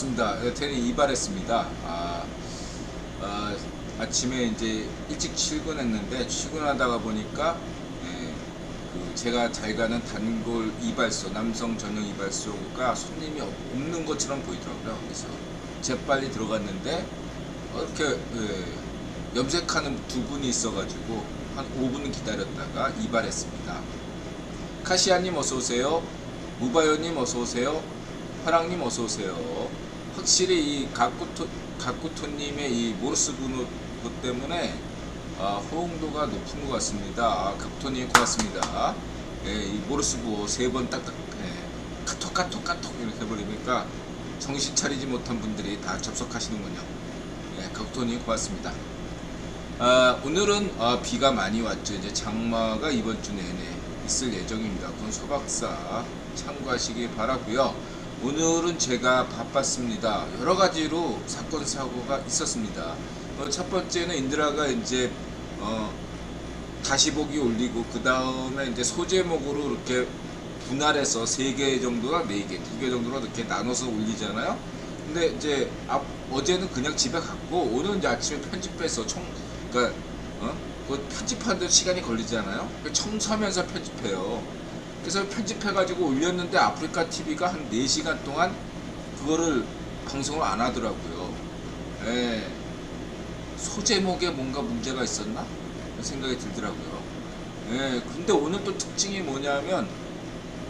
반갑습니다. 태닝 이발했습니다. 아침에 이제 일찍 출근했는데 출근하다가 보니까 제가 잘 가는 단골 이발소, 남성 전용 이발소가 손님이 없는 것처럼 보이더라고요. 그래서 재빨리 들어갔는데 이렇게 염색하는 두 분이 있어가지고 한 5분 기다렸다가 이발했습니다. 카시아님 어서오세요. 무바요님 어서오세요. 화랑님 어서오세요. 확실히 이 가꾸토님의 이 모르스 번호 때문에 호응도가 높은 것 같습니다. 가꾸토님 고맙습니다. 이 모르스 부호 3번 딱딱 카톡 이렇게 해버리니까 정신 차리지 못한 분들이 다 접속하시는군요. 가꾸토님 고맙습니다. 오늘은 비가 많이 왔죠. 이제 장마가 이번 주 내내 있을 예정입니다. 그건 소박사 참고하시기 바라고요. 오늘은 제가 바빴습니다. 여러 가지로 사건 사고가 있었습니다. 첫 번째는 인드라가 이제 다시 보기 올리고 그 다음에 이제 소제목으로 이렇게 분할해서 3개 정도나 4개, 2개 정도로 이렇게 나눠서 올리잖아요. 근데 이제 어제는 그냥 집에 갔고 오늘 이제 아침에 편집해서 그러니까 그 편집하는데 시간이 걸리잖아요. 청소하면서 편집해요. 그래서 편집해가지고 올렸는데 아프리카 TV가 한 4시간 동안 그거를 방송을 안 하더라고요. 소제목에 뭔가 문제가 있었나? 생각이 들더라고요. 근데 오늘 또 특징이 뭐냐면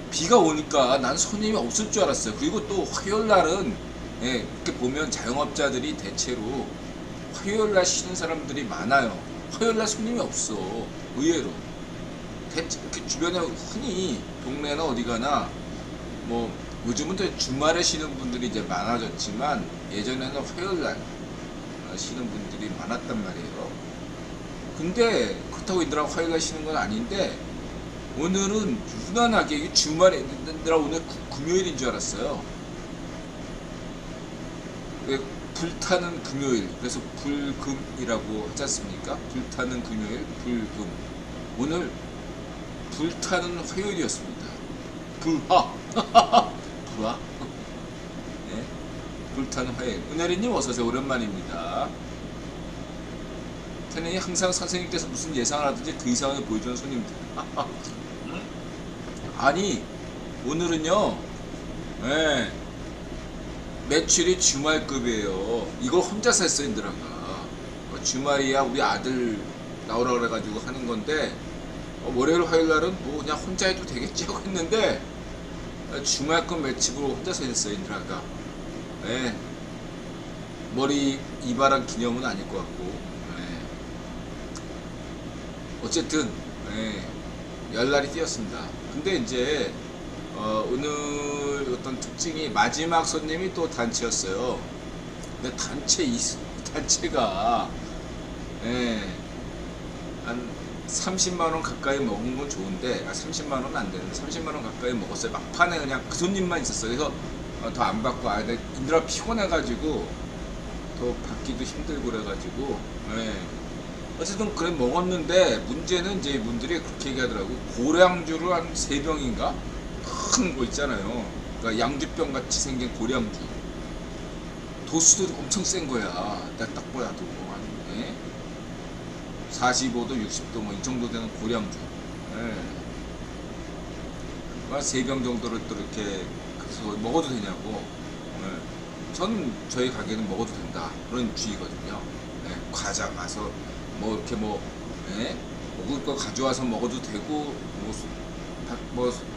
비가 오니까 난 손님이 없을 줄 알았어요. 그리고 또 화요일 날은 이렇게 보면 자영업자들이 대체로 화요일 날 쉬는 사람들이 많아요. 화요일 날 손님이 없어. 의외로. 이렇게 주변에 흔히 동네나 어디 가나 뭐 요즘은 또 주말에 쉬는 분들이 이제 많아졌지만 예전에는 화요일 날 쉬는 분들이 많았단 말이에요. 근데 그렇다고 인드라 화요일 날 쉬는 건 아닌데 오늘은 유난하게 주말에 인드라 오늘 금요일인 줄 알았어요. 불타는 금요일, 그래서 불금이라고 하지 않습니까? 불타는 금요일, 불금. 오늘 불타는 화요일이었습니다. 불화. 불화. 불타는 화요일. 은혜리님 어서오세요. 오랜만입니다. 태능이 항상 선생님께서 무슨 예상을 하든지 그 이상을 보여주는 손님들. 아니 오늘은요 매출이 주말급이에요. 이걸 혼자서 했어 인드라가. 주말이야 우리 아들 나오라 그래가지고 하는 건데 월요일 화요일 날은 뭐 그냥 혼자 해도 되겠지 하고 했는데 주말급 매출으로 혼자서 했어요 인드라가. 머리 이발한 기념은 아닐 것 같고 어쨌든 열날이 뛰었습니다. 근데 이제 오늘 어떤 특징이 마지막 손님이 또 단체였어요. 근데 단체가 한 30만원 가까이 먹은 건 좋은데 30만원은 안 되는데 30만원 가까이 먹었어요. 막판에 그냥 그 손님만 있었어요. 그래서 더 안 받고 인드라 피곤해가지고 더 받기도 힘들고 그래가지고 어쨌든 그래 먹었는데 문제는 이제 분들이 그렇게 얘기하더라고. 고량주를 한 3병인가 큰 거 있잖아요. 그러니까 양주병 같이 생긴 고량주 도수도 엄청 센 거야. 내가 딱 보여도 한 45도 60도 뭐 이 정도 되는 고량주 3병 정도를 또 이렇게 그래서 먹어도 되냐고. 저는 저희 가게는 먹어도 된다 그런 주의거든요. 과자 가서 뭐 이렇게 먹을 거 가져와서 먹어도 되고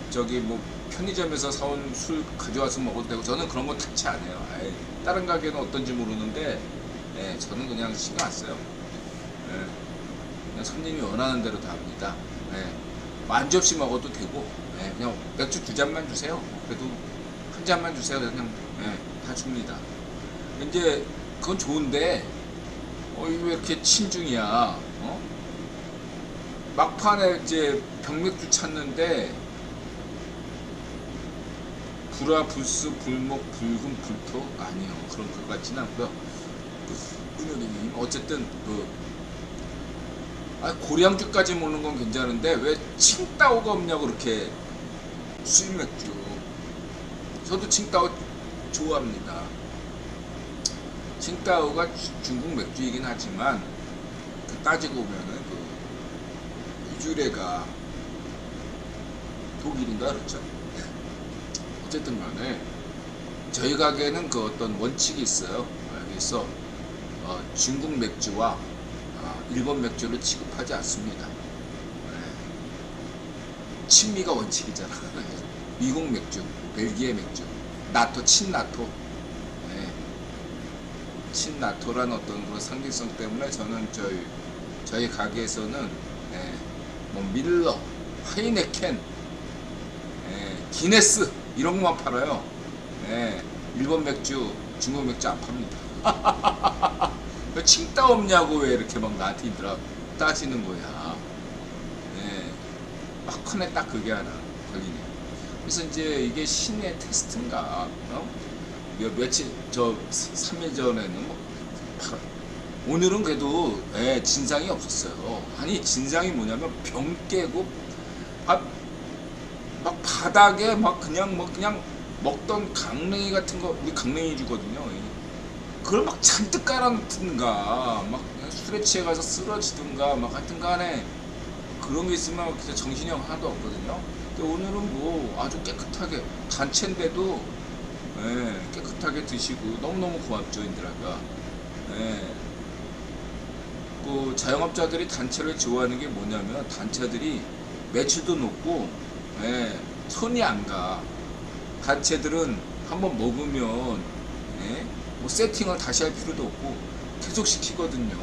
저기 편의점에서 사온 술 가져와서 먹어도 되고 저는 그런 거 touch 안 해요. 다른 가게는 어떤지 모르는데 저는 그냥 신경 안 써요. 그냥 손님이 원하는 대로 다 합니다. 만 접시 먹어도 되고 그냥 맥주 2잔만 주세요. 그래도 한 잔만 주세요. 그냥 다 줍니다. 이제 그건 좋은데 왜 이렇게 친중이야? 막판에 이제 병맥주 찾는데 불화, 불수, 불목, 불금, 불토 아니요 그런 것 같지는 않고요. 은현이님 어쨌든 고량주까지 먹는 건 괜찮은데 왜 칭따오가 없냐고 그렇게 수입맥주. 저도 칭따오 좋아합니다. 칭따오가 중국 맥주이긴 하지만 따지고 보면은 그 유주레가 독일인가 그렇죠. 어쨌든 간에 저희 가게는 그 어떤 원칙이 있어요. 그래서 중국 맥주와 일본 맥주를 취급하지 않습니다. 친미가 원칙이잖아. 미국 맥주, 벨기에 맥주, 나토, 친나토. 친나토란 어떤 그런 상징성 때문에 저는 저희 가게에서는 뭐 밀러, 하이네켄, 기네스 이런 것만 팔아요. 일본 맥주, 중국 맥주 안 팝니다. 칭따 없냐고 왜 이렇게 막 나한테 따지는 거야. 막 커네 딱 그게 하나 걸리네. 그래서 이제 이게 신의 테스트인가? 며칠 3일 전에는 뭐 오늘은 그래도 진상이 없었어요. 아니 진상이 뭐냐면 병 깨고 막 바닥에 막 그냥 먹던 강냉이 같은 거, 우리 강냉이 주거든요. 그걸 막 잔뜩 깔아놓든가 막 그냥 술에 취해 가서 쓰러지든가 막 하여튼 간에 그런 게 있으면 진짜 정신이 하나도 없거든요. 근데 오늘은 뭐 아주 깨끗하게 단체인데도 깨끗하게 드시고 너무너무 고맙죠 인들아가. 그 자영업자들이 단체를 좋아하는 게 뭐냐면 단체들이 매출도 높고 손이 안 가. 단체들은 한번 먹으면 뭐 세팅을 다시 할 필요도 없고 계속 시키거든요.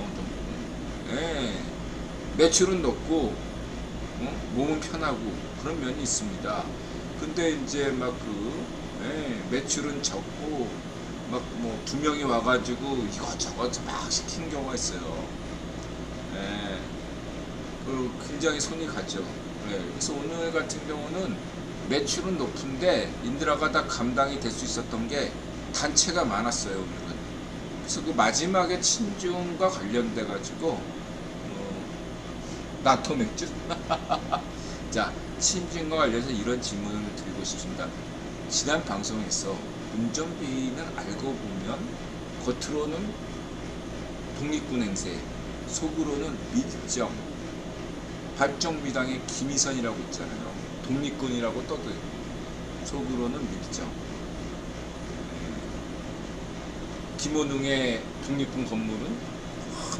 매출은 높고 몸은 편하고 그런 면이 있습니다. 근데 이제 막 매출은 적고 막 뭐 2명이 와가지고 이것저것 막 시키는 경우가 있어요. 굉장히 손이 가죠. 그래서 오늘 같은 경우는 매출은 높은데 인드라가 다 감당이 될 수 있었던 게 단체가 많았어요. 오늘은. 그래서 그 마지막에 친중과 관련돼 가지고 나토 맥주. 자, 친중과 관련해서 이런 질문을 드리고 싶습니다. 지난 방송에서 운전비는 알고 보면 겉으로는 독립군 행세, 속으로는 밀정, 발정미당의 김희선이라고 있잖아요. 독립군이라고 떠들, 속으로는 밀정. 김호능의 독립군 건물은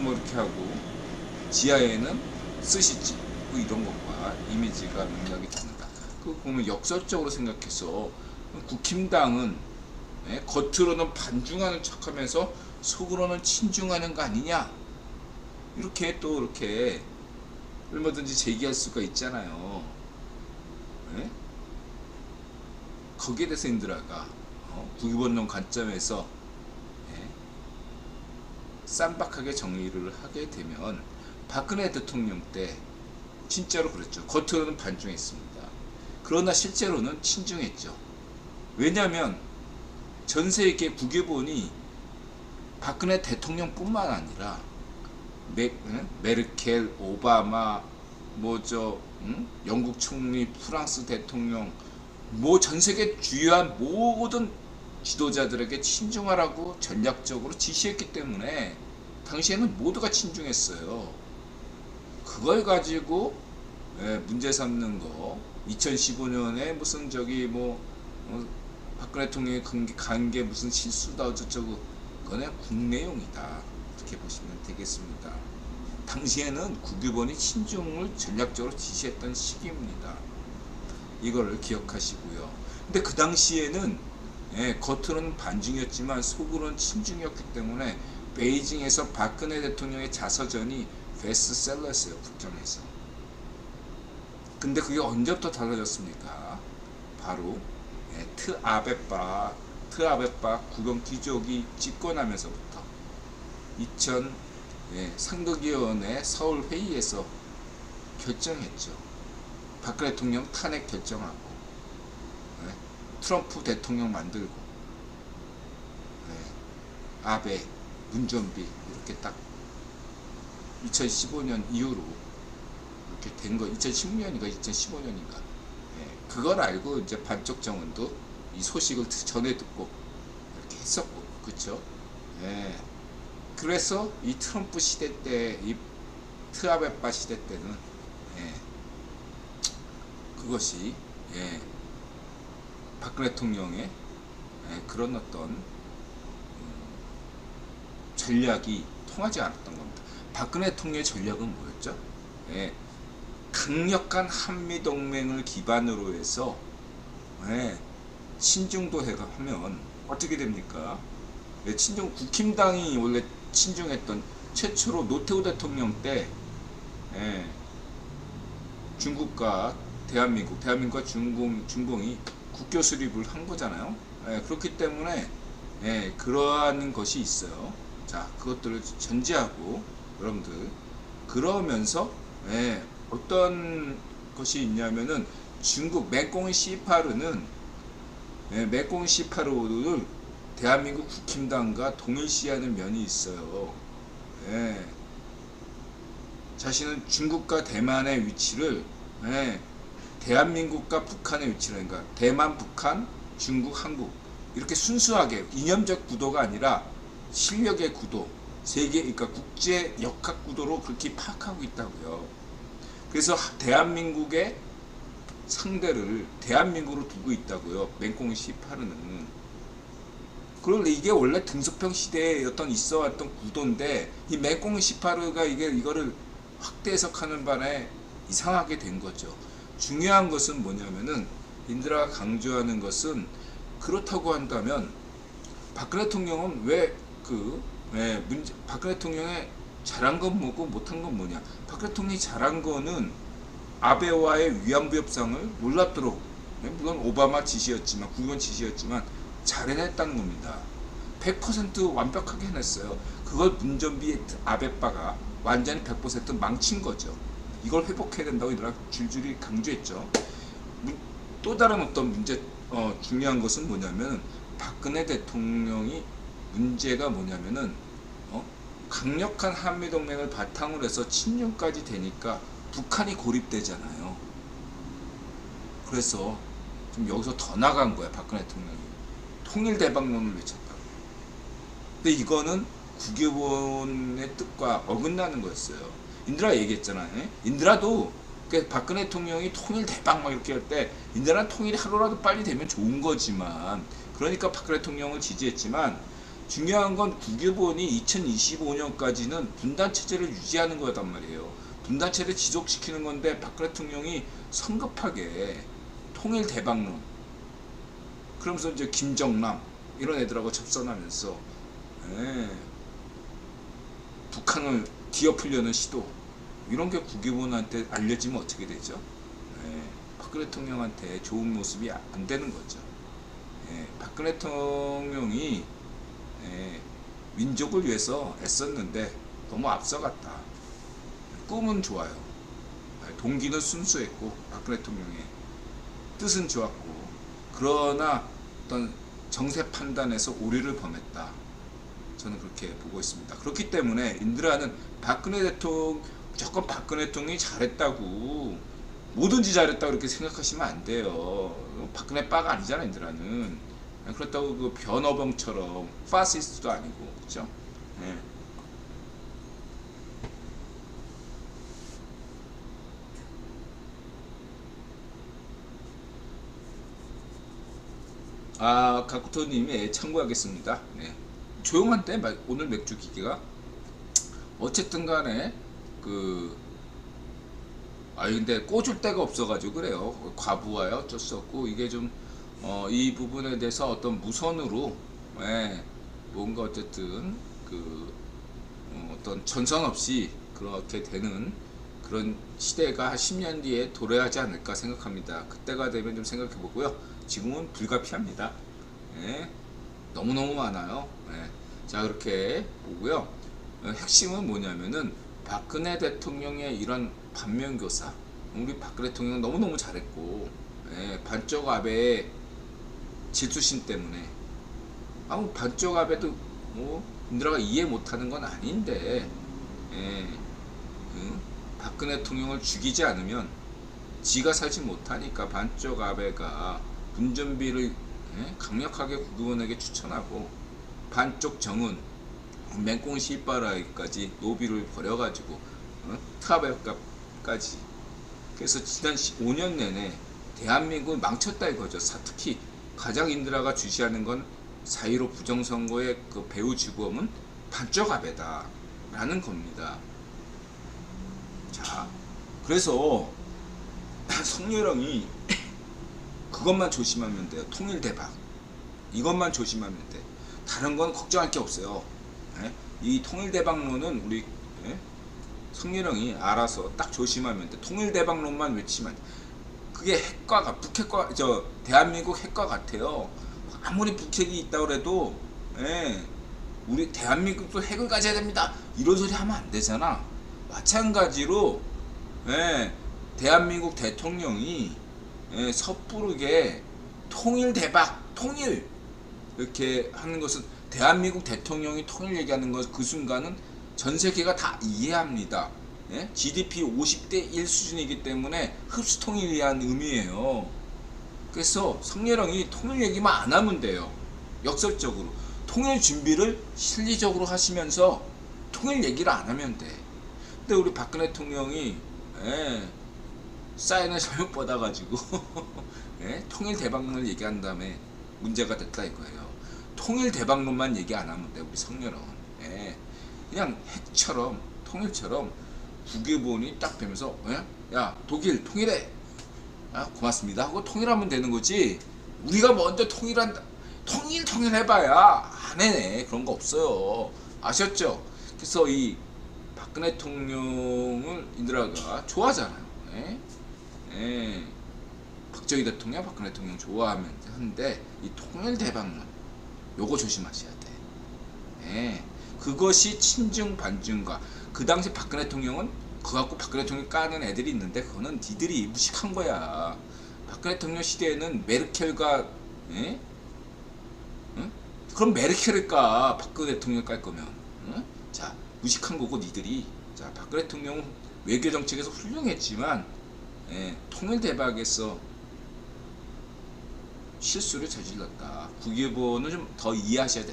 뭐 이렇게 하고 지하에는 스시집 뭐 이런 것과 이미지가 맥락이 됩니다. 그거 보면 역설적으로 생각해서 국힘당은 겉으로는 반중하는 척하면서 속으로는 친중하는 거 아니냐, 이렇게 또 이렇게 얼마든지 제기할 수가 있잖아요. 거기에 대해서 인드라가 국유본론 관점에서 쌈박하게 정리를 하게 되면 박근혜 대통령 때 진짜로 그랬죠. 겉으로는 반중했습니다. 그러나 실제로는 친중했죠. 왜냐하면 전 세계 국유본이 박근혜 대통령뿐만 아니라 메르켈, 오바마, 영국 총리, 프랑스 대통령, 전 세계 주요한 모든 지도자들에게 친중하라고 전략적으로 지시했기 때문에 당시에는 모두가 친중했어요. 그걸 가지고 문제 삼는 거, 2015년에 무슨 박근혜 대통령의 관계 무슨 실수다 어쩌고, 그거는 국내용이다, 이렇게 보시면 되겠습니다. 당시에는 국유본이 친중을 전략적으로 지시했던 시기입니다. 이거를 기억하시고요. 근데 그 당시에는 겉으로는 반중이었지만 속으로는 친중이었기 때문에 베이징에서 박근혜 대통령의 자서전이 베스트셀러였어요, 국정에서. 근데 그게 언제부터 달라졌습니까? 바로 트아베파 국영 귀족이 집권하면서부터 2000 상덕위원회 서울 회의에서 결정했죠. 박근혜 대통령 탄핵 결정하고 트럼프 대통령 만들고 아베, 문전비 이렇게 딱 2015년 이후로 이렇게 된 거, 2016년인가 2015년인가 그걸 알고 이제 반쪽 정원도 이 소식을 전해 듣고 이렇게 했었고, 그렇죠? 그래서 이 트럼프 시대 때, 이 트라베빠 시대 때는 예, 그것이 예, 박근혜 대통령의 그런 어떤 전략이 통하지 않았던 겁니다. 박근혜 대통령의 전략은 뭐였죠? 예, 강력한 한미동맹을 기반으로 해서 예, 친중도해가 하면 어떻게 됩니까? 예, 친중 국힘당이 원래 친중했던 최초로 노태우 대통령 때 예, 중국과 대한민국과 중공이 국교 수립을 한 거잖아요. 예, 그렇기 때문에 예, 그러한 것이 있어요. 자, 그것들을 전제하고 여러분들 그러면서 예, 어떤 것이 있냐면은 중국 맥공의 C8는 맥공 C8를 대한민국 국힘당과 동일시하는 면이 있어요. 예, 자신은 중국과 대만의 위치를 예, 대한민국과 북한의 위치를 그러니까 대만, 북한, 중국, 한국 이렇게 순수하게 이념적 구도가 아니라 실력의 구도, 세계 그러니까 국제 역학 구도로 그렇게 파악하고 있다고요. 그래서 대한민국의 상대를 대한민국으로 두고 있다고요. 맹꽁이 C8는. 그런데 이게 원래 등소평 시대에 어떤 있어왔던 구도인데 이 맹꽁이 C8가 이거를 확대 해석하는 바에 이상하게 된 거죠. 중요한 것은 뭐냐면은 인드라가 강조하는 것은 그렇다고 한다면 박근혜 대통령은 박근혜 대통령의 잘한 건 뭐고 못한 건 뭐냐? 박근혜 대통령이 잘한 거는 아베와의 위안부 협상을 놀랍도록 물론 오바마 지시였지만 국원 지시였지만 잘 해냈다는 겁니다. 100% 완벽하게 해냈어요. 그걸 문전비 아베빠가 완전히 100% 망친 거죠. 이걸 회복해야 된다고 이들아 줄줄이 강조했죠. 또 다른 어떤 문제 중요한 것은 뭐냐면 박근혜 대통령이 문제가 뭐냐면은 강력한 한미동맹을 바탕으로 해서 친중까지 되니까 북한이 고립되잖아요. 그래서 좀 여기서 더 나간 거야 박근혜 대통령이. 통일대박론을 외쳤다. 근데 이거는 국유본의 뜻과 어긋나는 거였어요. 인드라 얘기했잖아요. 인드라도 박근혜 대통령이 통일 대박 막 이렇게 할 때 인드라는 통일이 하루라도 빨리 되면 좋은 거지만 그러니까 박근혜 대통령을 지지했지만 중요한 건 국유본이 2025년까지는 분단체제를 유지하는 거단 말이에요. 분단체제를 지속시키는 건데 박근혜 대통령이 성급하게 통일 대박론 그러면서 이제 김정남 이런 애들하고 접선하면서 북한을 뒤엎으려는 시도 이런 게 국유본한테 알려지면 어떻게 되죠? 박근혜 대통령한테 좋은 모습이 안 되는 거죠. 박근혜 대통령이 민족을 위해서 애썼는데 너무 앞서갔다. 꿈은 좋아요. 동기는 순수했고 박근혜 대통령의 뜻은 좋았고 그러나 어떤 정세 판단에서 오류를 범했다. 저는 그렇게 보고 있습니다. 그렇기 때문에 인드라는 박근혜 대통령 무조건 박근혜 대통령이 잘했다고 뭐든지 잘했다고 그렇게 생각하시면 안 돼요. 박근혜 빠가 아니잖아 인드라는. 그렇다고 그 변어범처럼 파시스트도 아니고 그렇죠? 네. 가쿠토님이 참고하겠습니다. 네. 조용한데 오늘 맥주 기계가 어쨌든 간에 근데 꽂을 데가 없어가지고 그래요. 과부하야 어쩔 수 없고 이게 좀 이 부분에 대해서 어떤 무선으로 뭔가 어쨌든 어떤 전선 없이 그렇게 되는 그런 시대가 한 10년 뒤에 도래하지 않을까 생각합니다. 그때가 되면 좀 생각해 보고요. 지금은 불가피합니다. 너무너무 많아요. 자 그렇게 보고요. 핵심은 뭐냐면은 박근혜 대통령의 이런 반면교사 우리 박근혜 대통령 너무너무 잘했고 반쪽 아베의 질투심 때문에 반쪽 아베도 뭐 인드라가 이해 못하는 건 아닌데 박근혜 대통령을 죽이지 않으면 지가 살지 못하니까 반쪽 아베가 문전비를 강력하게 국유원에게 추천하고 반쪽 정은 맹꽁 씨바라기까지 노비를 버려가지고 트하백까지. 그래서 지난 5년 내내 대한민국을 망쳤다 이거죠. 특히 가장 인드라가 주시하는 건 4.15 부정선거의 그 배후 주범은 반쪽아베다 라는 겁니다. 자, 그래서 성렬형이 그것만 조심하면 돼요. 통일대박 이것만 조심하면 돼. 다른 건 걱정할 게 없어요. 이 통일대박론은 우리 성렬형이 알아서 딱 조심하면 돼. 통일대박론만 외치면 그게 핵과 북핵과 대한민국 핵과 같아요. 아무리 북핵이 있다고 해도 우리 대한민국도 핵을 가져야 됩니다 이런 소리 하면 안 되잖아. 마찬가지로 대한민국 대통령이 섣부르게 통일대박 통일 이렇게 하는 것은 대한민국 대통령이 통일 얘기하는 것 그 순간은 전 세계가 다 이해합니다. GDP 50대 1 수준이기 때문에 흡수통일에 의한 의미예요. 그래서 성렬형이 통일 얘기만 안 하면 돼요. 역설적으로 통일 준비를 실리적으로 하시면서 통일 얘기를 안 하면 돼. 근데 우리 박근혜 대통령이 사인을 잘못 받아가지고 통일 대박론을 얘기한 다음에 문제가 됐다 이거예요. 통일 대박론만 얘기 안 하면 돼 우리 성렬형은. 그냥 핵처럼 통일처럼 국외본이 딱 되면서 야 독일 통일해 고맙습니다 하고 통일하면 되는 거지. 우리가 먼저 통일한다 통일해봐야 안 해네. 그런 거 없어요. 아셨죠? 그래서 이 박근혜 대통령을 인드라가 좋아하잖아요. 박정희 대통령 박근혜 대통령 좋아하면 하는데 이 통일 대박론 요거 조심하셔야 돼. 그것이 친중 반중과 그 당시 박근혜 대통령은 그거 갖고 박근혜 대통령 까는 애들이 있는데 그거는 니들이 무식한 거야. 박근혜 대통령 시대에는 메르켈과 그럼 메르켈을 까 박근혜 대통령 깔 거면 자 무식한 거고 니들이. 자 박근혜 대통령은 외교 정책에서 훌륭했지만 통일 대박에서 실수를 저질렀다. 국외본을 좀 더 이해하셔야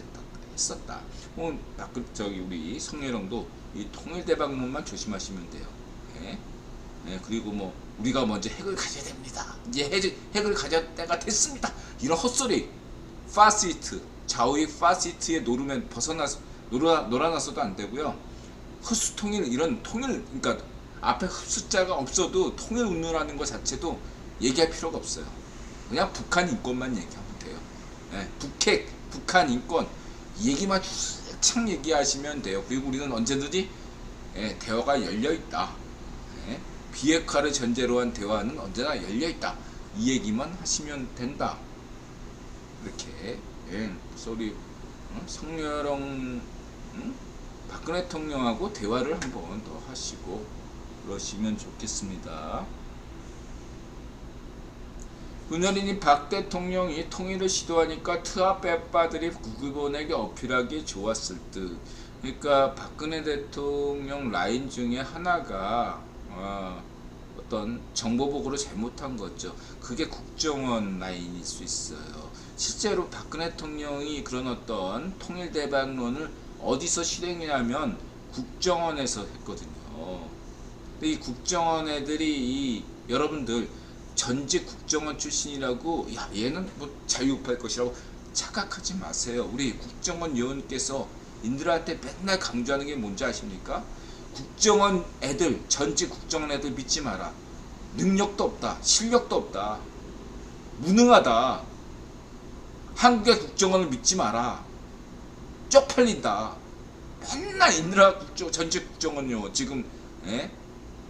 했었다. 우리 성렬형도 이 통일 대박론만 조심하시면 돼요. 그리고 뭐 우리가 먼저 핵을 가져야 됩니다. 이제 핵을 가져야 때가 됐습니다. 이런 헛소리. 파시스트 좌우의 파시스트의 노름에 놀아놨어도 안 되고요. 흡수통일 이런 통일 그러니까 앞에 흡수자가 없어도 통일 운운하는 것 자체도 얘기할 필요가 없어요. 그냥 북한 인권만 얘기하면 돼요. 북핵, 북한 인권 이 얘기만 쭉 얘기하시면 돼요. 그리고 우리는 언제든지 대화가 열려있다. 비핵화를 전제로 한 대화는 언제나 열려있다. 이 얘기만 하시면 된다. 이렇게 그래서 우리 성렬형 박근혜 대통령하고 대화를 한번 더 하시고 그러시면 좋겠습니다. 은연인이 박 대통령이 통일을 시도하니까 트하 빼빠들이 국회의원에게 어필하기 좋았을 듯. 그러니까 박근혜 대통령 라인 중에 하나가 어떤 정보보고를 잘못한 거죠. 그게 국정원 라인일 수 있어요. 실제로 박근혜 대통령이 그런 어떤 통일 대박론을 어디서 실행하냐면 국정원에서 했거든요. 근데 이 국정원 애들이 여러분들 전직 국정원 출신이라고 야 얘는 뭐 자유우파일 것이라고 착각하지 마세요. 우리 국정원 요원께서 인들한테 맨날 강조하는 게 뭔지 아십니까? 국정원 애들 전직 국정원 애들 믿지 마라. 능력도 없다. 실력도 없다. 무능하다. 한국의 국정원을 믿지 마라. 쪽팔린다. 맨날 인드라 전직 국정원 요원 지금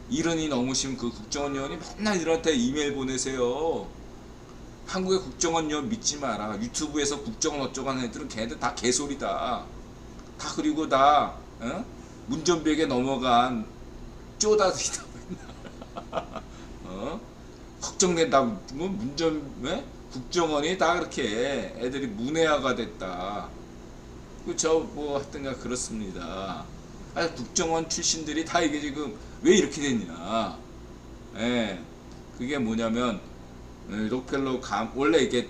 이른이 넘으신 그 국정원 요원이 맨날 이들한테 이메일 보내세요. 한국의 국정원 요원 믿지 마라. 유튜브에서 국정원 어쩌고 하는 애들은 걔네들 다 개소리다. 다 그리고 다 문전벽에 넘어간 쪼다들이다. 걱정된다. 뭐 국정원이 다 그렇게 애들이 문해화가 됐다. 뭐 하여튼가 그렇습니다. 국정원 출신들이 다 이게 지금 왜 이렇게 됐냐. 그게 뭐냐면 록펠러 원래 이게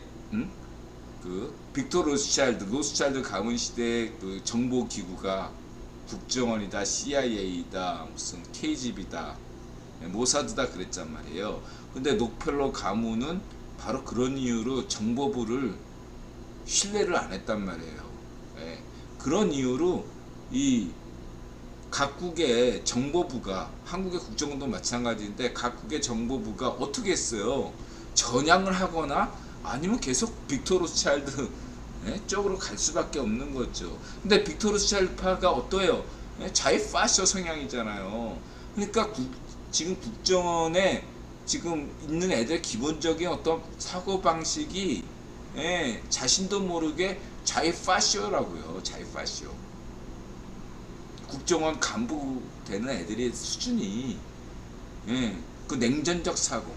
그 빅터 로스차일드 가문 시대의 그 정보 기구가 국정원이다, CIA다, 무슨 KGB다, 모사드다 그랬단 말이에요. 근데 록펠러 가문은 바로 그런 이유로 정보부를 신뢰를 안 했단 말이에요. 예. 그런 이유로 이 각국의 정보부가, 한국의 국정원도 마찬가지인데 각국의 정보부가 어떻게 했어요? 전향을 하거나 아니면 계속 빅터 로스차일드 쪽으로 갈 수밖에 없는 거죠. 근데 빅터 로스차일드파가 어떠해요? 자유파셔 성향이잖아요. 그러니까 지금 국정원에 지금 있는 애들 기본적인 어떤 사고방식이 자신도 모르게 자유파셔라고요. 자유파셔. 국정원 간부 되는 애들의 수준이 그 냉전적 사고,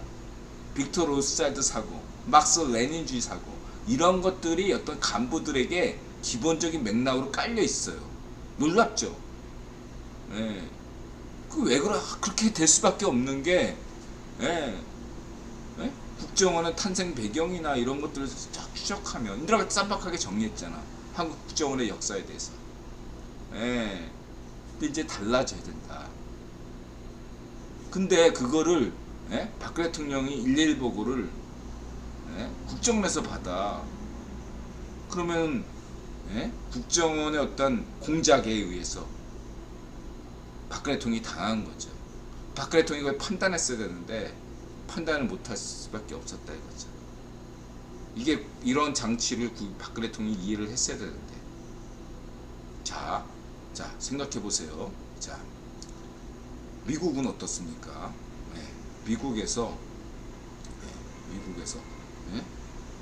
빅터 로스차일드 사고, 막스 레닌주의 사고, 이런 것들이 어떤 간부들에게 기본적인 맥락으로 깔려 있어요. 놀랍죠? 왜 그렇게 될 수밖에 없는 게, 국정원의 탄생 배경이나 이런 것들을 쫙 추적하면, 인드라가 쌈박하게 정리했잖아. 한국 국정원의 역사에 대해서. 근데 이제 달라져야 된다. 근데 그거를 박근혜 대통령이 111 보고를 국정원에서 받아. 그러면 국정원의 어떤 공작에 의해서 박근혜 대통령이 당한 거죠. 박근혜 대통령이 그걸 판단했어야 되는데 판단을 못할 수밖에 없었다 이거죠. 이게 이런 장치를 박근혜 대통령이 이해를 했어야 되는데. 자 생각해 보세요. 자, 미국은 어떻습니까? 미국에서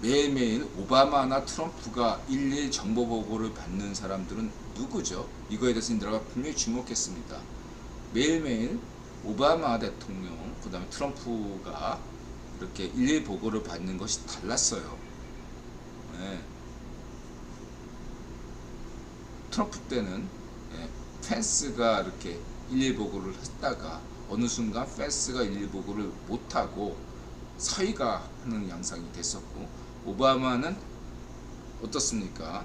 매일매일 오바마나 트럼프가 1.1 정보 보고를 받는 사람들은 누구죠? 이거에 대해서 인드라가 분명히 주목했습니다. 매일매일 오바마 대통령, 그 다음에 트럼프가 이렇게 1.1 보고를 받는 것이 달랐어요. 트럼프 때는 펜스가 이렇게 1.1 보고를 했다가 어느 순간 펜스가 1.1 보고를 못하고 서희가 하는 양상이 됐었고, 오바마는 어떻습니까?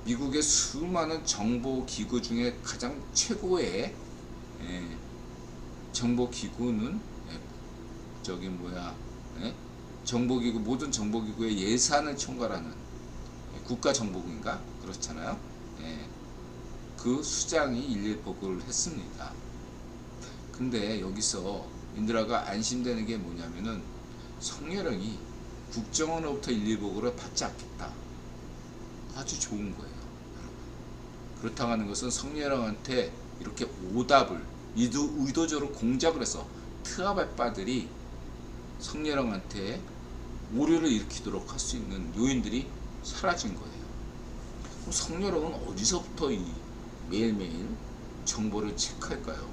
미국의 수많은 정보기구 중에 가장 최고의 정보기구는 정보기구, 모든 정보기구의 예산을 총괄하는 국가정보국인가? 그렇잖아요. 그 수장이 1.1 보고를 했습니다. 근데 여기서 인드라가 안심되는 게 뭐냐면은 성렬형이 국정원으로부터 1.1 보고를 받지 않겠다. 아주 좋은 거예요. 그렇다고 하는 것은 성렬형한테 이렇게 오답을 의도적으로 공작을 해서 트아베빠들이 성렬형한테 오류를 일으키도록 할 수 있는 요인들이 사라진 거예요. 그럼 성렬형은 어디서부터 이 매일매일 정보를 체크할까요?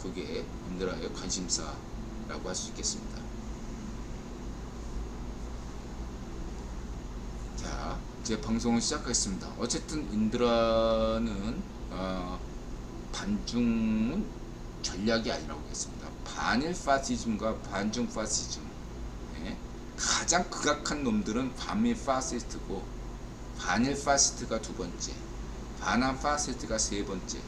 그게 인드라의 관심사라고 할 수 있겠습니다. 자, 이제 방송을 시작하겠습니다. 어쨌든 인드라는 반중 전략이 아니라고 했습니다. 반일 파시즘과 반중 파시즘, 가장 극악한 놈들은 반미 파시스트고 반일 파시스트가 두 번째, 반한 파시스트가 세 번째,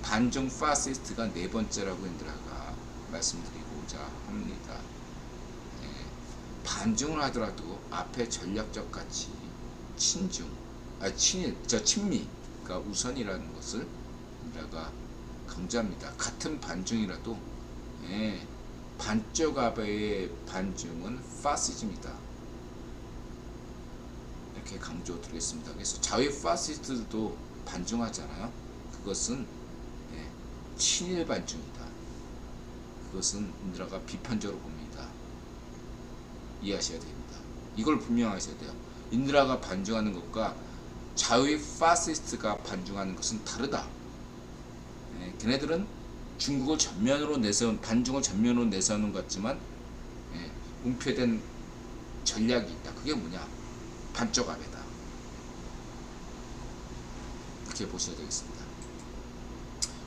반중 파시스트가 네 번째라고 인드라가 말씀드리고자 합니다. 반중을 하더라도 앞에 전략적 가치, 친미가 우선이라는 것을 인드라가 강조합니다. 같은 반중이라도 반쪽 아베의 반중은 파시즘이다. 이렇게 강조드리겠습니다. 그래서 자위 파시스트도 반중하잖아요. 그것은 친일 반중이다. 그것은 인드라가 비판적으로 봅니다. 이해하셔야 됩니다. 이걸 분명하셔야 돼요. 인드라가 반중하는 것과 자위 파시스트가 반중하는 것은 다르다. 걔네들은 중국을 전면으로 내세운, 반중을 전면으로 내세우는 것 같지만 은폐된 전략이 있다. 그게 뭐냐? 반쪽 아베다. 이렇게 보셔야 되겠습니다.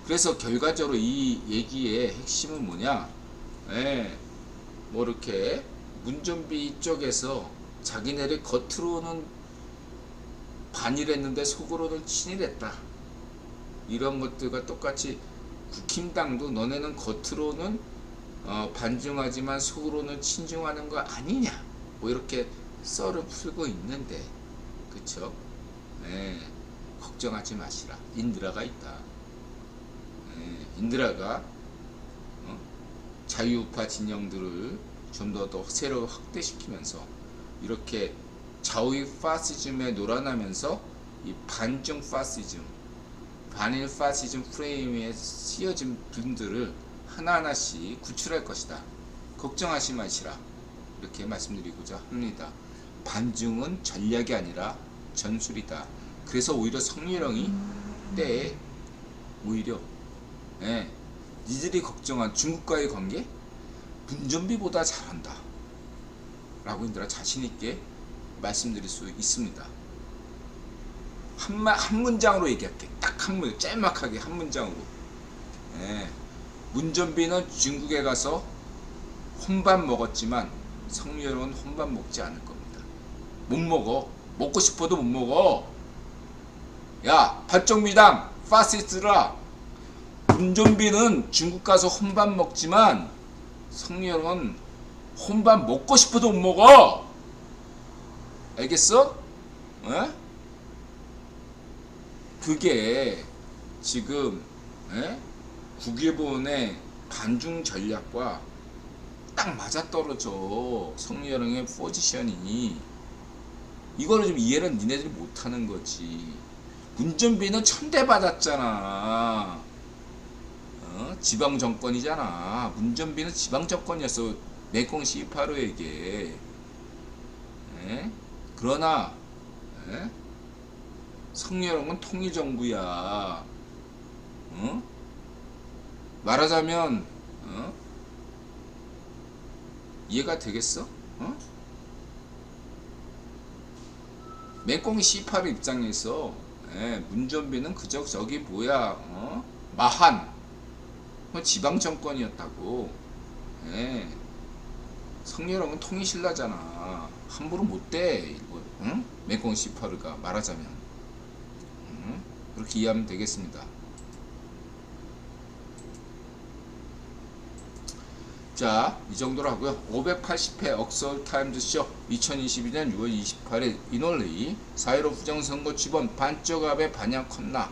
그래서 결과적으로 이 얘기의 핵심은 뭐냐? 뭐 이렇게 문좀비 쪽에서 자기네들 겉으로는 반일했는데 속으로는 친일했다. 이런 것들과 똑같이 국힘당도 너네는 겉으로는 반중하지만 속으로는 친중하는 거 아니냐, 뭐 이렇게 썰을 풀고 있는데, 그쵸? 네, 걱정하지 마시라. 인드라가 있다. 네, 인드라가 자유우파 진영들을 좀 더 세력을 확대시키면서 이렇게 좌우의 파시즘에 놀아나면서 이 반중 파시즘, 반일 파시즘 프레임에 씌어진 분들을 하나하나씩 구출할 것이다. 걱정하지 마시라. 이렇게 말씀드리고자 합니다. 반중은 전략이 아니라 전술이다. 그래서 오히려 성희롱이 때에 오히려 니들이 걱정한 중국과의 관계 문전비보다 잘한다 라고 인들아 자신있게 말씀드릴 수 있습니다. 한 문장으로 얘기할게. 딱 한 문장, 짤막하게 한 문장으로. 문전비는 중국에 가서 혼밥 먹었지만 성희롱은 혼밥 먹지 않을 겁니다. 못 먹어. 먹고 싶어도 못 먹어. 야, 발정미당 파시스트라. 문전비는 중국 가서 혼밥 먹지만 성희롱은 혼밥 먹고 싶어도 못 먹어. 알겠어? 그게 지금 국일본의 반중 전략과 딱 맞아떨어져. 성희롱의 포지션이. 이거를 좀 이해를 니네들이 못하는 거지. 문전비는 천대받았잖아. 지방 정권이잖아. 문전비는 지방 정권이었어. 메콩 시파로에게. 그러나 성희롱은 통일정부야. 말하자면 이해가 되겠어? 메콩 시파로 입장에서 문전비는 그저 저기 뭐야, 마한 지방 정권이었다고. 성희롱은 통일신라잖아. 함부로 못돼. 메콩 시파르가 말하자면. 그렇게 이해하면 되겠습니다. 자, 이 정도로 하고요. 580회 억서울타임즈쇼 2022년 6월 28일 인올리 4.15 부정선거 취본 반쪽압의 반향 컸나.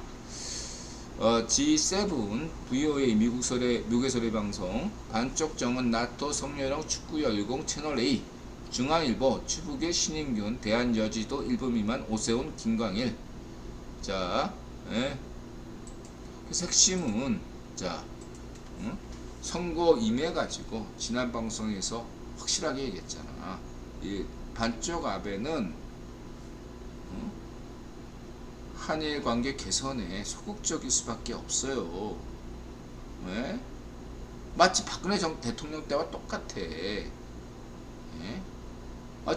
G7 VOA 미국의 소리 방송 반쪽 정은 나토 성렬형 축구 열공 채널 A 중앙일보 추북의 신인균 대한여지도 일부 미만 오세훈 김광일. 자, 핵심은 자, 선거 임해가지고 지난 방송에서 확실하게 얘기했잖아. 이 반쪽 압에는 한일 관계 개선에 소극적일 수밖에 없어요. 왜? 마치 박근혜 대통령 때와 똑같아.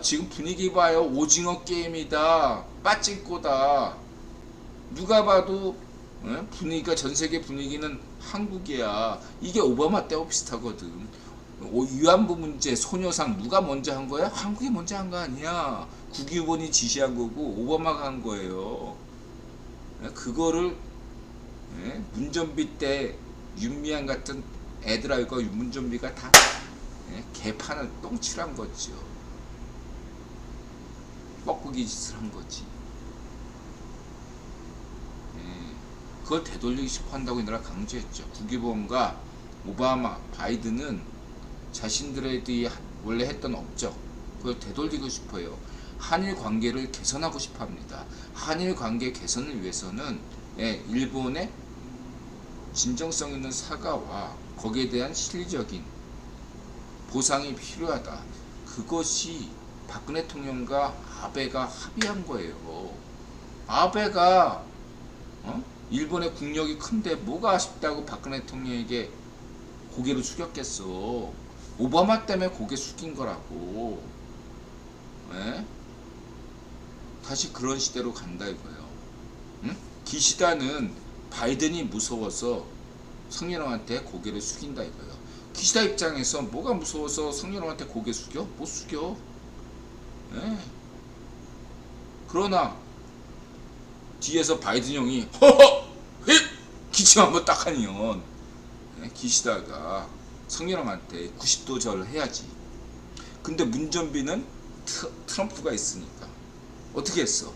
지금 분위기 봐요. 오징어 게임이다. 빠찡꼬다. 누가 봐도 분위기가, 전세계 분위기는 한국이야. 이게 오바마 때와 비슷하거든. 위안부 문제, 소녀상 누가 먼저 한 거야? 한국이 먼저 한 거 아니야. 국유본이 지시한 거고 오바마가 한 거예요. 그거를 문전비 때 윤미향 같은 애들하고 문전비가 다 개판을 똥칠한 거죠. 뻐꾸기 짓을 한 거지. 그걸 되돌리고 싶어 한다고 이나라 강조했죠. 국유본과 오바마, 바이든은 자신들의 원래 했던 업적, 그걸 되돌리고 싶어요. 한일 관계를 개선하고 싶어 합니다. 한일 관계 개선을 위해서는 일본의 진정성 있는 사과와 거기에 대한 실질적인 보상이 필요하다. 그것이 박근혜 대통령과 아베가 합의한 거예요. 아베가 일본의 국력이 큰데 뭐가 아쉽다고 박근혜 대통령에게 고개를 숙였겠어. 오바마 때문에 고개 숙인 거라고. 다시 그런 시대로 간다 이거예요. 기시다는 바이든이 무서워서 성희롱한테 고개를 숙인다 이거예요. 기시다 입장에서 뭐가 무서워서 성희롱한테 고개 숙여? 못 숙여. 예. 그러나 뒤에서 바이든 형이 허허 기침 한번 딱 하면 기시다가 성렬왕한테 90도 절을 해야지. 근데 문전비는 트럼프가 있으니까 어떻게 했어?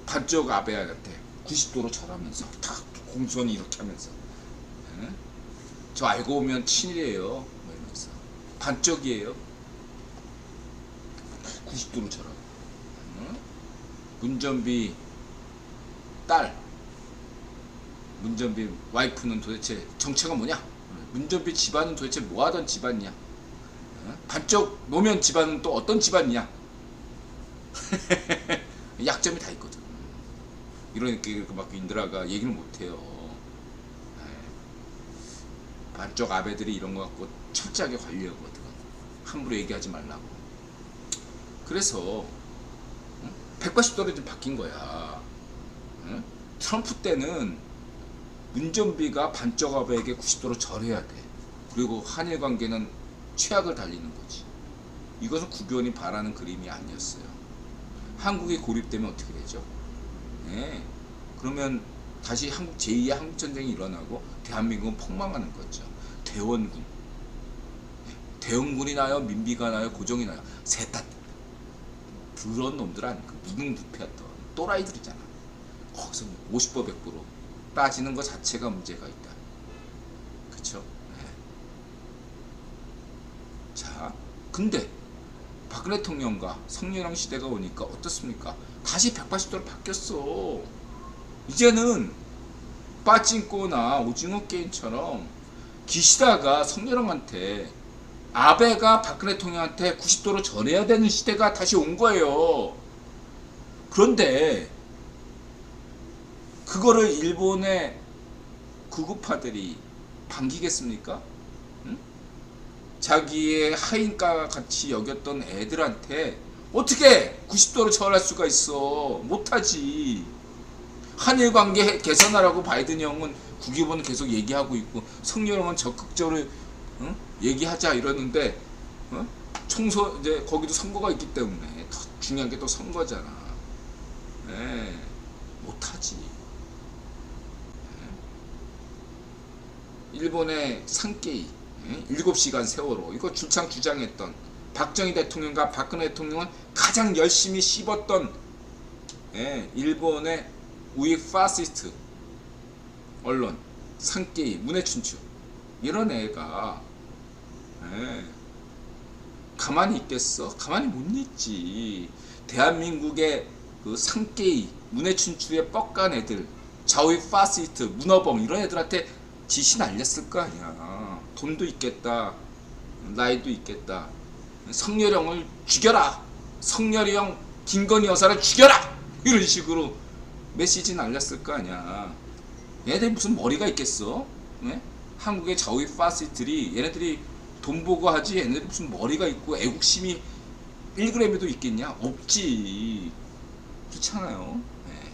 반쪽 아베한테 90도로 절하면서 탁 공손히 이렇게 하면서 저 알고 보면 친일이에요 뭐 이러면서 반쪽이에요. 90도로 절하고 문전비 딸, 문전비 와이프는 도대체 정체가 뭐냐? 문전비 집안은 도대체 뭐하던 집안이냐? 반쪽 노면 집안은 또 어떤 집안이냐? 약점이 다 있거든. 이러니까 막 인드라가 얘기를 못해요. 반쪽 아베들이 이런 거 갖고 철저하게 관리하거든. 함부로 얘기하지 말라고. 그래서 180도로 좀 바뀐 거야. 트럼프 때는 문전비가 반쪽 아베에게 90도로 절해야 돼. 그리고 한일 관계는 최악을 달리는 거지. 이것은 국교원이 바라는 그림이 아니었어요. 한국이 고립되면 어떻게 되죠? 네. 그러면 다시 한국 제2의 한국전쟁이 일어나고 대한민국은 폭망하는 거죠. 대원군. 대원군이 나요? 민비가 나요? 고종이 나요? 셋 다 그런 놈들 아니고 무능부패였던 또라이들이잖아. 거기서 50% 100% 빠지는 것 자체가 문제가 있다. 그쵸? 네. 자, 근데 박근혜 대통령과 성렬왕 시대가 오니까 어떻습니까? 다시 180도로 바뀌었어. 이제는 빠찡꼬나 오징어 게임처럼 기시다가 성렬왕한테 아베가 박근혜 대통령한테 90도로 절해야 되는 시대가 다시 온 거예요. 그런데 그거를 일본의 구구파들이 반기겠습니까? 응? 자기의 하인과 같이 여겼던 애들한테 어떻게 90도로 절할 수가 있어? 못하지. 한일 관계 개선하라고 바이든 형은 국유본은 계속 얘기하고 있고 성렬왕은 적극적으로 얘기하자 이러는데 총선 이제 거기도 선거가 있기 때문에 더 중요한 게 또 선거잖아. 네, 못하지. 네. 일본의 산케이 7시간 세월호 이거 줄창 주장했던 박정희 대통령과 박근혜 대통령은 가장 열심히 씹었던 일본의 우익 파시스트 언론 산케이 문해춘추 이런 애가 가만히 있겠어? 가만히 못 있지. 대한민국의 그 산케이 문해춘추의 뻑간 애들 좌우익 파시스트 문어봉 이런 애들한테 지시 날렸을 거 아니야. 돈도 있겠다 나이도 있겠다. 성렬형을 죽여라. 성렬형 김건희 여사를 죽여라. 이런 식으로 메시지 날렸을 거 아니야. 얘네들이 무슨 머리가 있겠어? 네? 한국의 좌우익 파시스트들이 얘네들이 돈 보고 하지 얘네들이 무슨 머리가 있고 애국심이 1g에도 있겠냐? 없지. 그렇잖아요. 네.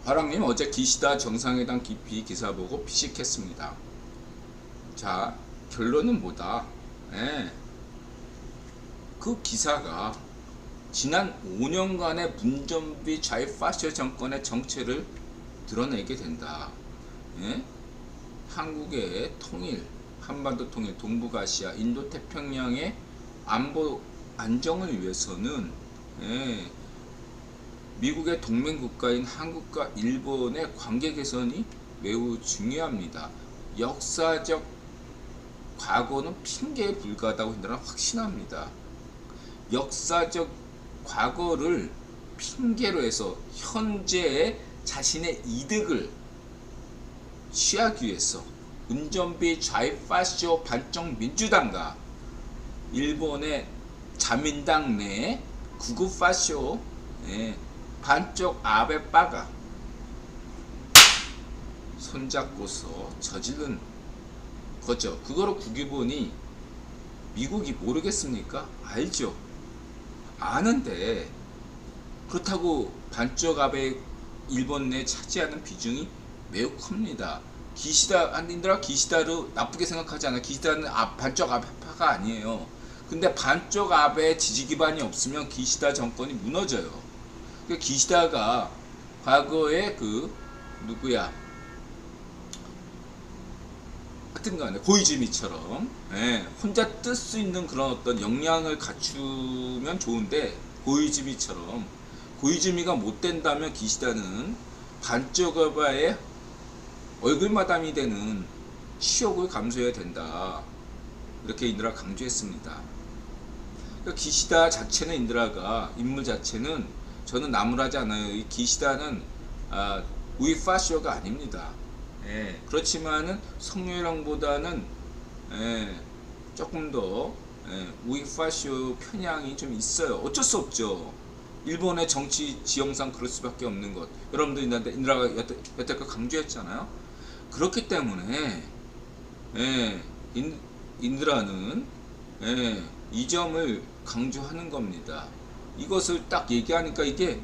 화랑님 어제 기시다 정상회담 깊이 기사 보고 피식했습니다. 자 결론은 뭐다? 네. 그 기사가 지난 5년간의 문전비 좌익파시स्ट 정권의 정체를 드러내게 된다. 예? 한국의 통일, 한반도 통일, 동북아시아, 인도태평양의 안보 안정을 위해서는 미국의 동맹국가인 한국과 일본의 관계 개선이 매우 중요합니다. 역사적 과거는 핑계에 불과하다고 저는 확신합니다. 역사적 과거를 핑계로 해서 현재의 자신의 이득을 취하기 위해서 문전비 좌익파시오 반쪽 민주당과 일본의 자민당 내 구구파시오 반쪽 아베빠가 손잡고서 저지른 거죠. 그거로 국유본이 미국이 모르겠습니까? 알죠. 아는데 그렇다고 반쪽 아베 일본 내 차지하는 비중이 매우 큽니다. 인드라 기시다를 나쁘게 생각하지 않아요. 기시다는 반쪽 아베파가 아니에요. 근데 반쪽 아베 지지 기반이 없으면 기시다 정권이 무너져요. 그 기시다가 과거에 그 누구야? 하여튼간에 고이즈미처럼 혼자 뜰 수 있는 그런 어떤 역량을 갖추면 좋은데 고이즈미가 못 된다면 기시다는 반쪽 아베의 얼굴마담이 되는 치욕을 감수해야 된다. 이렇게 인드라 강조했습니다. 그러니까 기시다 자체는 인물 자체는 저는 나무라지 않아요. 이 기시다는 우이파쇼가 아닙니다. 그렇지만은 성렬왕보다는 조금 더 우이파쇼 편향이 좀 있어요. 어쩔 수 없죠. 일본의 정치 지형상 그럴 수밖에 없는 것. 여러분들 인드라가 여태껏 강조했잖아요. 그렇기 때문에 인드라는 이 점을 강조하는 겁니다. 이것을 딱 얘기하니까 이게